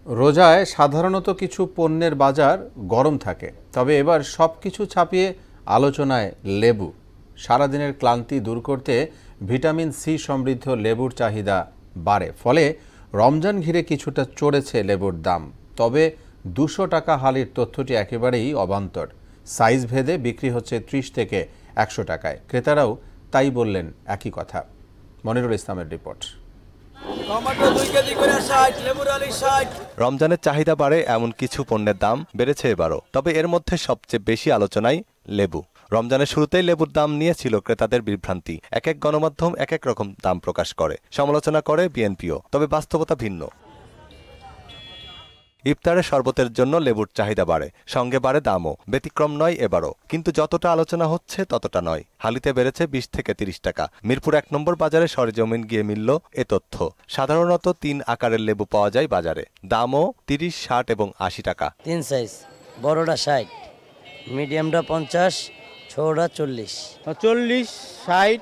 রোজায় সাধারণত কিছু পণ্যের বাজার গরম থাকে, তবে এবার সবকিছু ছাপিয়ে আলোচনায় লেবু। সারাদিনের ক্লান্তি দূর করতে ভিটামিন সি সমৃদ্ধ লেবুর চাহিদা বাড়ে, ফলে রমজান ঘিরে কিছুটা চড়েছে লেবুর দাম। তবে 200 টাকা হালির তথ্যটি একেবারেই অবান্তর। সাইজ ভেদে বিক্রি হচ্ছে 30 থেকে 100 টাকায়। ক্রেতারাও তাই বললেন একই কথা। মনিরুল ইসলামের রিপোর্ট। রমজানের চাহিদা বাড়ে এমন কিছু পণ্যের দাম বেড়েছে এবারও, তবে এর মধ্যে সবচেয়ে বেশি আলোচনায় লেবু। রমজানের শুরুতেই লেবুর দাম নিয়ে ছিল ক্রেতাদের বিভ্রান্তি। এক এক গণমাধ্যম এক এক রকম দাম প্রকাশ করে, সমালোচনা করে বিএনপিও, তবে বাস্তবতা ভিন্ন। ইফতারের শরবতের জন্য লেবুর চাহিদা বাড়ে, সঙ্গে বাড়ে দামও। ব্যতিক্রম নয় এবারও, কিন্তু যতটা আলোচনা হচ্ছে ততটা নয়। হালিতে বেড়েছে 20 থেকে 30 টাকা। মিরপুর 1 নম্বর বাজারে সরেজমিন গিয়ে মিলল এ তথ্য। সাধারণত 3 আকারের লেবু পাওয়া যায় বাজারে, দামও 30, 60 এবং 80 টাকা। 3 সাইজ, বড়টা 60, মিডিয়ামটা 50, ছোটটা 40, 60,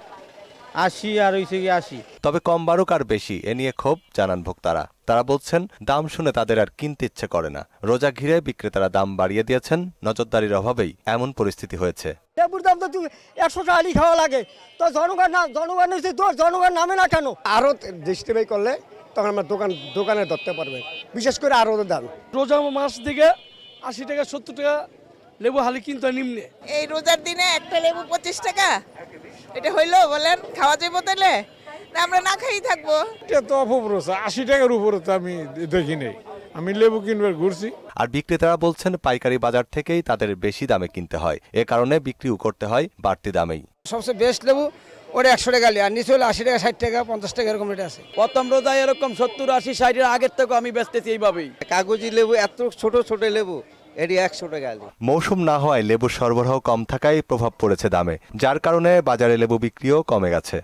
80 আর হইছে কি 80। তবে কম বাড়ুক আর বেশি, এ নিয়ে ক্ষোভ জানান ভোক্তারা। তারা বলছেন দাম শুনে তাদের আর কিনতে ইচ্ছে করে না। রোজা ঘিরে বিক্রেতারা দাম বাড়িয়ে দিয়েছেন, নজরদারির অভাবেই এমন পরিস্থিতি হয়েছে। লেবুর দাম তো 100 টাকা খাওয়া লাগে, তো জনগণ নামে না কেন? আরো ডিস্ট্রিবিউট করলে তখন আমরা দোকানে ধরতে পারবে, বিশেষ করে আরো দাম। রোজা মাস দিকে 80 টাকা 70 টাকা লেবু হালি কিনতে নিম্নে। এই রোজার দিনে একটা লেবু 25 টাকা, এটা হইলো বলেন? খাওয়া যাইব তাহলে না আমরা না খাই থাকবো? এটা তো অপপ্রচার। 80 টাকার উপরে তো আমি দেখি নাই, আমি লেবু কিনবার ঘুরছি। আর বিক্রেতারা বলছেন পাইকারি বাজার থেকেই তাদের বেশি দামে কিনতে হয়, এ কারণে বিক্রিও করতে হয় বাড়তি দামেই। সবচেয়ে বেস্ট লেবু ওটা 100 টাকা, আর নিচে হলে 80 টাকা, 60 টাকা, 50 টাকা এরকম রেট আছে। প্রথম রোজায় এরকম 70, 80, 60 এর আগের থেকে আমি বেচতেছি এইভাবেই। কাগজি লেবু এত ছোট ছোট লেবু এটি 100 টাকা। মৌসুম না হওয়ায় লেবুর সরবরাহ কম থাকায় প্রভাব পড়েছে দামে, যার কারণে বাজারে লেবু বিক্রিও কমে গেছে।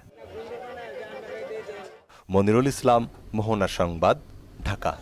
মনিরুল ইসলাম, মোহনা সংবাদ, ঢাকা।